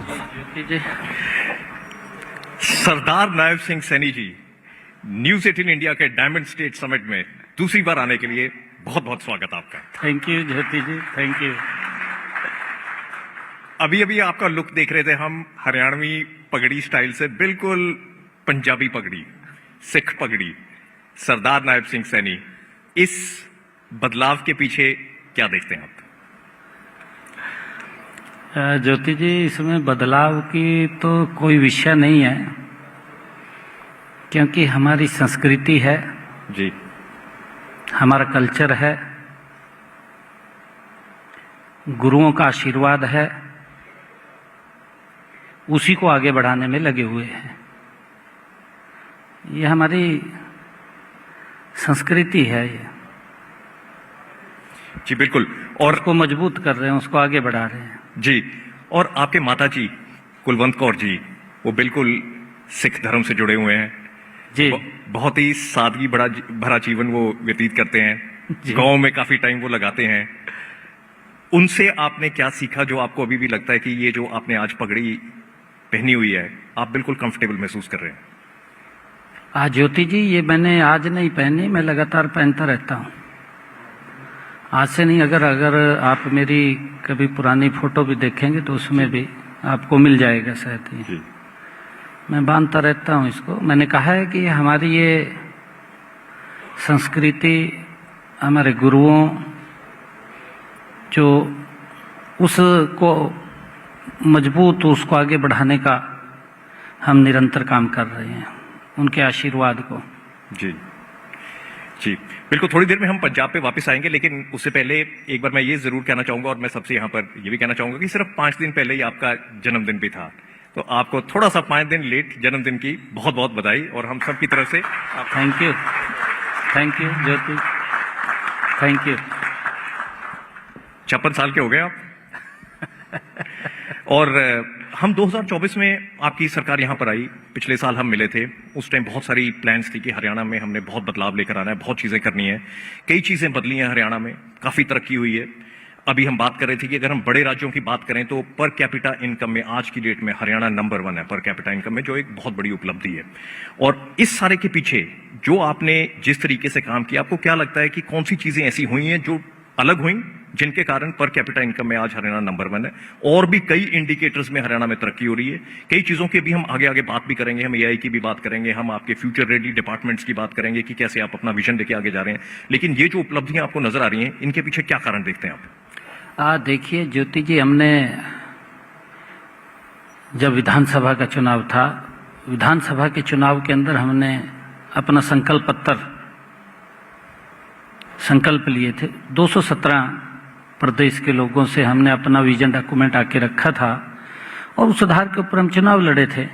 जी। सरदार Nayab Singh Saini ji, news 18 India के diamond state summit में दूसरी बार आने के लिए बहुत बहुत स्वागत आपका। Thank you Jyoti ji, thank you. अभी अभी आपका लुक देख रहे थे हम, हरियाणवी पगड़ी स्टाइल से बिल्कुल पंजाबी पगड़ी, सिख पगड़ी, सरदार नायब सिंह सैनी। इस बदलाव के पीछे क्या देखते हैं आप? ज्योति जी, इसमें बदलाव की तो कोई विषय नहीं है, क्योंकि हमारी संस्कृति है जी, हमारा कल्चर है, गुरुओं का आशीर्वाद है, उसी को आगे बढ़ाने में लगे हुए हैं। ये हमारी संस्कृति है, ये जी बिल्कुल। और उसको मजबूत कर रहे हैं, उसको आगे बढ़ा रहे हैं जी। और आपके माता जी कुलवंत कौर जी, वो बिल्कुल सिख धर्म से जुड़े हुए हैं जी। बहुत ही सादगी भरा जीवन वो व्यतीत करते हैं, गांव में काफी टाइम वो लगाते हैं। उनसे आपने क्या सीखा जो आपको अभी भी लगता है कि ये जो आपने आज पगड़ी पहनी हुई है, आप बिल्कुल कंफर्टेबल महसूस कर रहे हैं? ज्योति जी, ये मैंने आज नहीं पहनी, मैं लगातार पहनता रहता हूँ। आज से नहीं, अगर आप मेरी कभी पुरानी फोटो भी देखेंगे तो उसमें भी आपको मिल जाएगा शायद ही। मैं बांधता रहता हूँ इसको। मैंने कहा है कि हमारी ये संस्कृति, हमारे गुरुओं जो उसको मजबूत, उसको आगे बढ़ाने का हम निरंतर काम कर रहे हैं, उनके आशीर्वाद को। जी जी बिल्कुल। थोड़ी देर में हम पंजाब पे वापस आएंगे, लेकिन उससे पहले एक बार मैं ये जरूर कहना चाहूंगा, और मैं सबसे यहाँ पर ये भी कहना चाहूंगा कि सिर्फ 5 दिन पहले ही आपका जन्मदिन भी था, तो आपको थोड़ा सा 5 दिन लेट जन्मदिन की बहुत बहुत बधाई, और हम सब की तरफ से thank you, thank you Jyoti, thank you. 56 साल के हो गए आप। और हम 2024 में आपकी सरकार यहां पर आई, पिछले साल हम मिले थे। उस टाइम बहुत सारी प्लान्स थी कि हरियाणा में हमने बहुत बदलाव लेकर आना है, बहुत चीजें करनी है। कई चीजें बदली हैं हरियाणा में, काफी तरक्की हुई है। अभी हम बात कर रहे थे कि अगर हम बड़े राज्यों की बात करें तो पर कैपिटा इनकम में आज की डेट में हरियाणा नंबर 1 है पर कैपिटा इनकम में, जो एक बहुत बड़ी उपलब्धि है। और इस सारे के पीछे जो आपने जिस तरीके से काम किया, आपको क्या लगता है कि कौन सी चीजें ऐसी हुई हैं जो अलग हुई, जिनके कारण पर कैपिटा इनकम में आज हरियाणा नंबर 1 है? और भी कई इंडिकेटर्स में हरियाणा में तरक्की हो रही है। कई चीजों की भी हम आगे बात भी करेंगे, हम एआई की भी बात करेंगे, हम आपके फ्यूचर रेडी डिपार्टमेंट्स की बात करेंगे कि कैसे आप अपना विजन लेके आगे जा रहे हैं। लेकिन ये जो उपलब्धियां आपको नजर आ रही हैं, इनके पीछे क्या कारण देखते हैं आप? देखिए ज्योति जी, हमने जब विधानसभा का चुनाव था, विधानसभा के चुनाव के अंदर हमने अपना संकल्प लिए थे। 217 प्रदेश के लोगों से हमने अपना विजन डॉक्यूमेंट आके रखा था, और उस आधार के ऊपर हम चुनाव लड़े थे।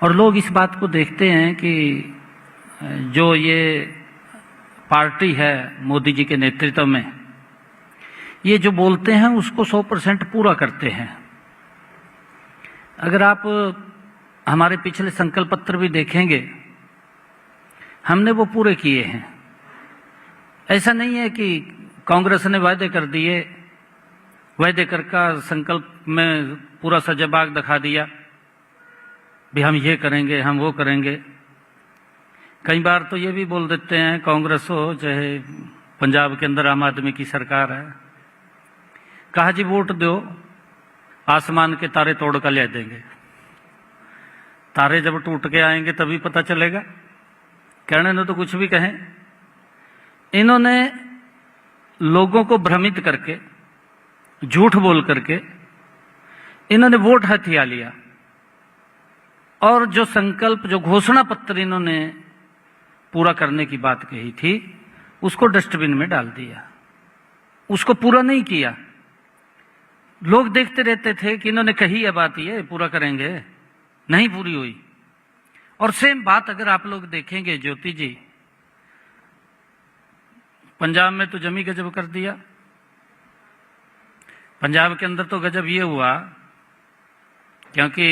और लोग इस बात को देखते हैं कि जो ये पार्टी है मोदी जी के नेतृत्व में, ये जो बोलते हैं उसको 100% पूरा करते हैं। अगर आप हमारे पिछले संकल्प पत्र भी देखेंगे, हमने वो पूरे किए हैं। ऐसा नहीं है कि कांग्रेस ने वायदे कर दिए, वायदे कर का संकल्प में पूरा सजाबाग दिखा दिया भी हम ये करेंगे, हम वो करेंगे। कई बार तो ये भी बोल देते हैं, कांग्रेस हो चाहे पंजाब के अंदर आम आदमी की सरकार है, कहा जी वोट दो, आसमान के तारे तोड़ कर ले देंगे। तारे जब टूट के आएंगे तभी पता चलेगा। कहने ने तो कुछ भी कहें, इन्होंने लोगों को भ्रमित करके, झूठ बोल करके इन्होंने वोट हथिया लिया, और जो संकल्प, जो घोषणा पत्र इन्होंने पूरा करने की बात कही थी, उसको डस्टबिन में डाल दिया, उसको पूरा नहीं किया। लोग देखते रहते थे कि इन्होंने कही है बात, ये पूरा करेंगे, नहीं पूरी हुई। और सेम बात अगर आप लोग देखेंगे ज्योति जी, पंजाब में तो जमी गजब कर दिया। पंजाब के अंदर तो गजब ये हुआ क्योंकि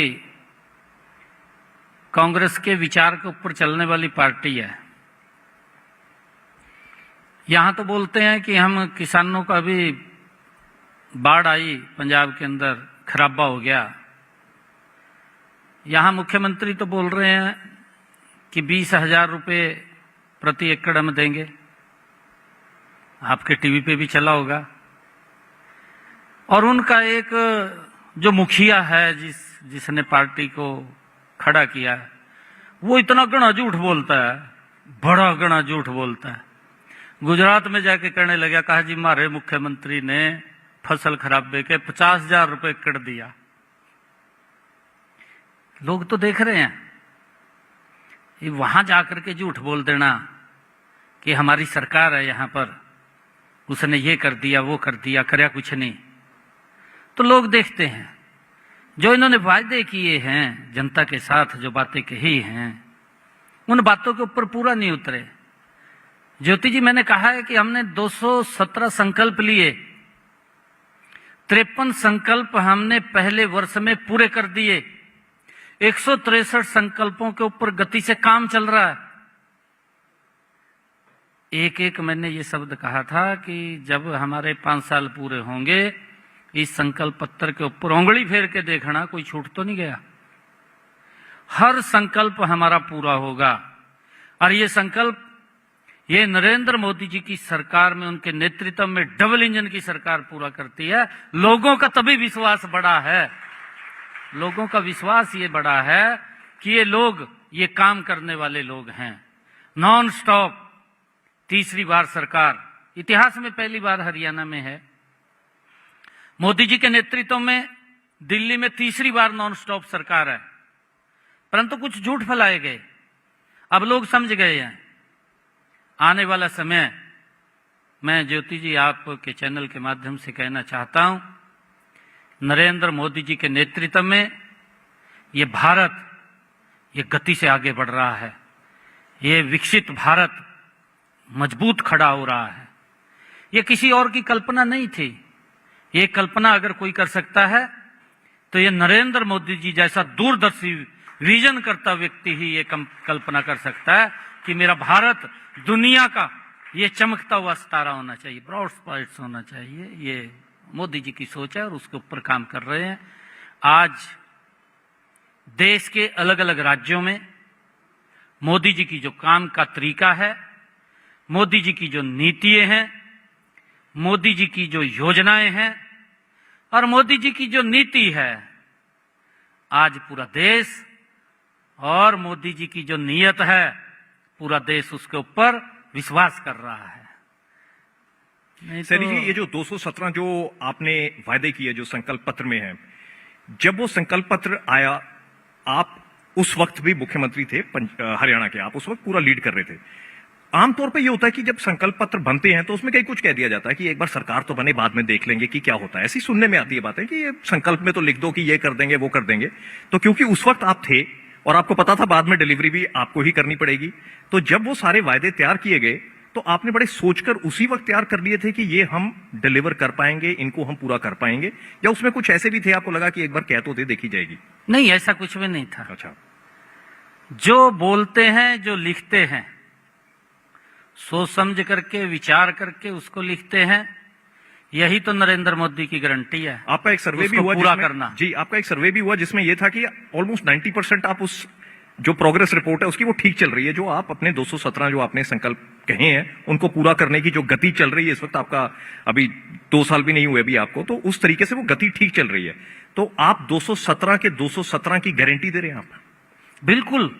कांग्रेस के विचार के ऊपर चलने वाली पार्टी है। यहां तो बोलते हैं कि हम किसानों का भी बाढ़ आई पंजाब के अंदर, खराबा हो गया, यहाँ मुख्यमंत्री तो बोल रहे हैं कि 20,000 रुपये प्रति एकड़ हम देंगे, आपके टीवी पे भी चला होगा। और उनका एक जो मुखिया है जिसने पार्टी को खड़ा किया है, वो इतना घना झूठ बोलता है, बड़ा घना झूठ बोलता है। गुजरात में जाके कहने लगा, कहा जी हमारे मुख्यमंत्री ने फसल खराबे के 50,000 रुपये एकड़ दिया। लोग तो देख रहे हैं। ये वहां जाकर के झूठ बोल देना कि हमारी सरकार है यहाँ पर, उसने ये कर दिया वो कर दिया, कर्या कुछ नहीं, तो लोग देखते हैं। जो इन्होंने वायदे किए हैं जनता के साथ, जो बातें कही हैं, उन बातों के ऊपर पूरा नहीं उतरे। ज्योति जी, मैंने कहा है कि हमने 217 संकल्प लिए, 53 संकल्प हमने पहले वर्ष में पूरे कर दिए, 163 संकल्पों के ऊपर गति से काम चल रहा है। एक एक मैंने ये शब्द कहा था कि जब हमारे 5 साल पूरे होंगे, इस संकल्प पत्र के ऊपर उंगली फेर के देखना, कोई छूट तो नहीं गया। हर संकल्प हमारा पूरा होगा। और ये संकल्प, ये नरेंद्र मोदी जी की सरकार में, उनके नेतृत्व में डबल इंजन की सरकार पूरा करती है। लोगों का तभी विश्वास बढ़ा है, लोगों का विश्वास ये बढ़ा है कि ये लोग, ये काम करने वाले लोग हैं। नॉन स्टॉप तीसरी बार सरकार, इतिहास में पहली बार हरियाणा में है। मोदी जी के नेतृत्व में दिल्ली में तीसरी बार नॉन स्टॉप सरकार है। परंतु कुछ झूठ फैलाए गए, अब लोग समझ गए हैं। आने वाला समय, मैं ज्योति जी आपके चैनल के माध्यम से कहना चाहता हूं, नरेंद्र मोदी जी के नेतृत्व में ये भारत, ये गति से आगे बढ़ रहा है। ये विकसित भारत मजबूत खड़ा हो रहा है। ये किसी और की कल्पना नहीं थी। ये कल्पना अगर कोई कर सकता है तो ये नरेंद्र मोदी जी जैसा दूरदर्शी विजन करता व्यक्ति ही ये कल्पना कर सकता है कि मेरा भारत दुनिया का ये चमकता हुआ सितारा होना चाहिए, ब्रॉड स्पाइट्स होना चाहिए। ये मोदी जी की सोच है और उसके ऊपर काम कर रहे हैं। आज देश के अलग अलग राज्यों में मोदी जी की जो काम का तरीका है, मोदी जी की जो नीतियां हैं, मोदी जी की जो योजनाएं हैं और मोदी जी की जो नीति है, आज पूरा देश, और मोदी जी की जो नीयत है, पूरा देश उसके ऊपर विश्वास कर रहा है। सैनी जी, ये जो 217 जो आपने वायदे किए जो संकल्प पत्र में है, जब वो संकल्प पत्र आया, आप उस वक्त भी मुख्यमंत्री थे हरियाणा के, आप उस वक्त पूरा लीड कर रहे थे। आमतौर पे ये होता है कि जब संकल्प पत्र बनते हैं तो उसमें कहीं कुछ कह दिया जाता है कि एक बार सरकार तो बने, बाद में देख लेंगे कि क्या होता है। ऐसी सुनने में आती है बातें कि ये संकल्प में तो लिख दो कि ये कर देंगे वो कर देंगे। तो क्योंकि उस वक्त आप थे और आपको पता था बाद में डिलीवरी भी आपको ही करनी पड़ेगी, तो जब वो सारे वायदे तैयार किए गए तो आपने बड़े सोचकर उसी वक्त तैयार कर लिए थे कि ये हम डिलीवर कर पाएंगे, इनको हम पूरा कर पाएंगे, या उसमें कुछ ऐसे भी थे आपको लगा कि एक बार कह तो दे, देखी जाएगी? नहीं, ऐसा कुछ भी नहीं था। अच्छा, जो बोलते हैं, जो लिखते हैं, सोच समझ करके, विचार करके उसको लिखते हैं, यही तो नरेंद्र मोदी की गारंटी है। आपका एक सर्वे भी हुआ पूरा करना। जी, आपका एक सर्वे भी हुआ जिसमें यह था कि ऑलमोस्ट 90% आप उस जो प्रोग्रेस रिपोर्ट है उसकी वो ठीक चल रही है। जो आप अपने 217 जो आपने संकल्प कहे हैं उनको पूरा करने की जो गति चल रही है इस वक्त, आपका अभी 2 साल भी नहीं हुए अभी आपको, तो उस तरीके से वो गति ठीक चल रही है। तो आप 217 के 217 की गारंटी दे रहे हैं आप? बिल्कुल,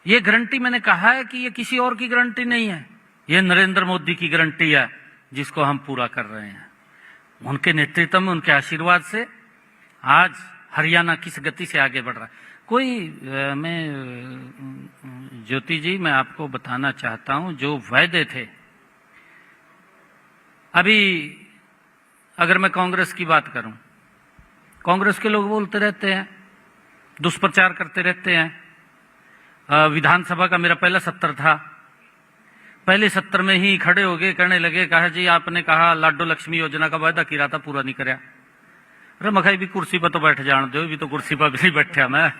ये गारंटी मैंने कहा है कि ये किसी और की गारंटी नहीं है, ये नरेंद्र मोदी की गारंटी है जिसको हम पूरा कर रहे हैं। उनके नेतृत्व में, उनके आशीर्वाद से आज हरियाणा किस गति से आगे बढ़ रहा है। मैं ज्योति जी, मैं आपको बताना चाहता हूं, जो वायदे थे, अभी अगर मैं कांग्रेस की बात करूं, कांग्रेस के लोग बोलते रहते हैं, दुष्प्रचार करते रहते हैं। विधानसभा का मेरा पहला सत्र था, पहले सत्र में ही खड़े हो गए, कहने लगे, कहा जी आपने कहा लाडो लक्ष्मी योजना का वायदा किया था, पूरा नहीं कराया। अरे मखाई भी कुर्सी पर तो बैठ जान दो, भी तो कुर्सी पर भी बैठा मैं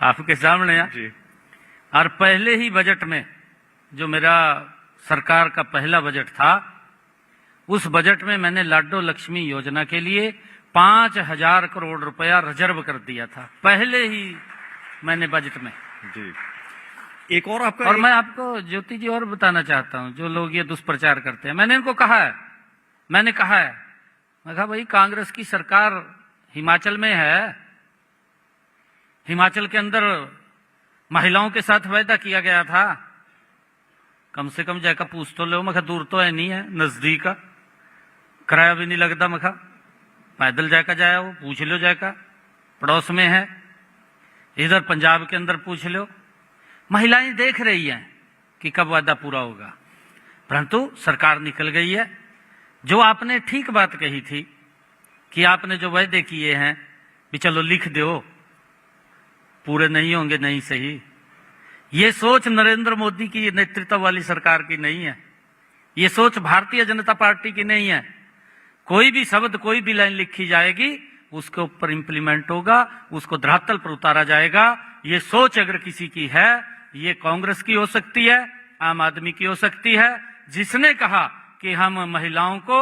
आपके सामने है जी। और पहले ही बजट में, जो मेरा सरकार का पहला बजट था, उस बजट में मैंने लाडो लक्ष्मी योजना के लिए 5,000 करोड़ रुपया रिजर्व कर दिया था पहले ही मैंने बजट में। जी, एक और आपका और मैं आपको ज्योति जी और बताना चाहता हूं, जो लोग ये दुष्प्रचार करते हैं, मैंने इनको कहा है, मैं कहा भाई कांग्रेस की सरकार हिमाचल में है, हिमाचल के अंदर महिलाओं के साथ वायदा किया गया था, कम से कम जाकर पूछ तो लो। मैं दूर तो है नहीं है, नजदीक का, किराया भी नहीं लगता, मैं पैदल जाकर जाया वो पूछ लो, जाकर पड़ोस में है। इधर पंजाब के अंदर पूछ लो, महिलाएं देख रही हैं कि कब वादा पूरा होगा, परंतु सरकार निकल गई है। जो आपने ठीक बात कही थी कि आपने जो वायदे किए हैं भी चलो लिख दो, पूरे नहीं होंगे, नहीं सही। ये सोच नरेंद्र मोदी की नेतृत्व वाली सरकार की नहीं है, ये सोच भारतीय जनता पार्टी की नहीं है। कोई भी शब्द, कोई भी लाइन लिखी जाएगी, उसके ऊपर इंप्लीमेंट होगा, उसको धरातल पर उतारा जाएगा। ये सोच अगर किसी की है, ये कांग्रेस की हो सकती है, आम आदमी की हो सकती है, जिसने कहा कि हम महिलाओं को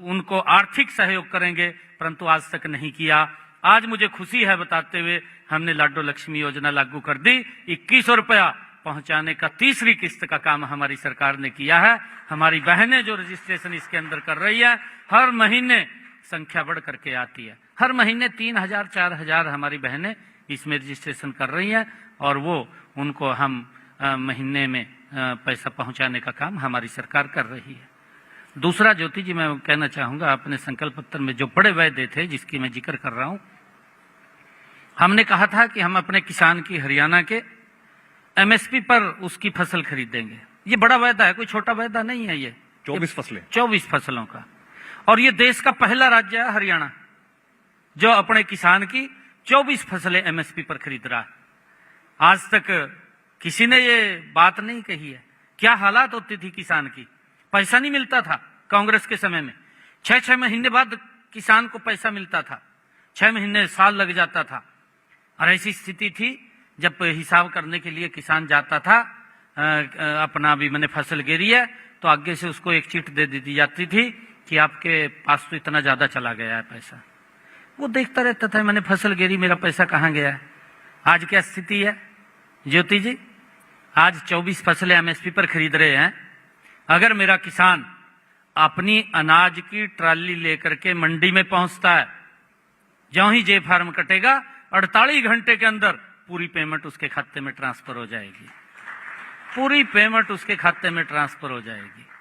उनको आर्थिक सहयोग करेंगे, परंतु आज तक नहीं किया। आज मुझे खुशी है बताते हुए, हमने लाडो लक्ष्मी योजना लागू कर दी, 2100 रुपया पहुंचाने का तीसरी किस्त का काम हमारी सरकार ने किया है। हमारी बहनें जो रजिस्ट्रेशन इसके अंदर कर रही है, हर महीने संख्या बढ़ करके आती है, हर महीने 3,000 4,000 हमारी बहनें इसमें रजिस्ट्रेशन कर रही हैं, और वो उनको हम महीने में पैसा पहुंचाने का काम हमारी सरकार कर रही है। दूसरा ज्योति जी मैं कहना चाहूंगा, अपने संकल्प पत्र में जो बड़े वायदे थे जिसकी मैं जिक्र कर रहा हूं, हमने कहा था कि हम अपने किसान की हरियाणा के एमएसपी पर उसकी फसल खरीदेंगे। ये बड़ा वायदा है, कोई छोटा वायदा नहीं है। ये 24 फसलें, 24 फसलों का, और ये देश का पहला राज्य है हरियाणा जो अपने किसान की 24 फसलें एमएसपी पर खरीद रहा है। आज तक किसी ने ये बात नहीं कही है। क्या हालात होती थी किसान की, पैसा नहीं मिलता था कांग्रेस के समय में, 6-6 महीने बाद किसान को पैसा मिलता था, 6 महीने साल लग जाता था। और ऐसी स्थिति थी जब हिसाब करने के लिए किसान जाता था, अपना भी मैंने फसल गिरी है, तो आगे से उसको एक चिट दे दी जाती थी कि आपके पास तो इतना ज्यादा चला गया है पैसा। वो देखता रहता था, मैंने फसल गिरी, मेरा पैसा कहाँ गया है। आज क्या स्थिति है ज्योति जी, आज 24 फसलें एमएसपी पर खरीद रहे हैं। अगर मेरा किसान अपनी अनाज की ट्राली लेकर के मंडी में पहुंचता है, ज्यों ही जे फार्म कटेगा 48 घंटे के अंदर पूरी पेमेंट उसके खाते में ट्रांसफर हो जाएगी, पूरी पेमेंट उसके खाते में ट्रांसफर हो जाएगी।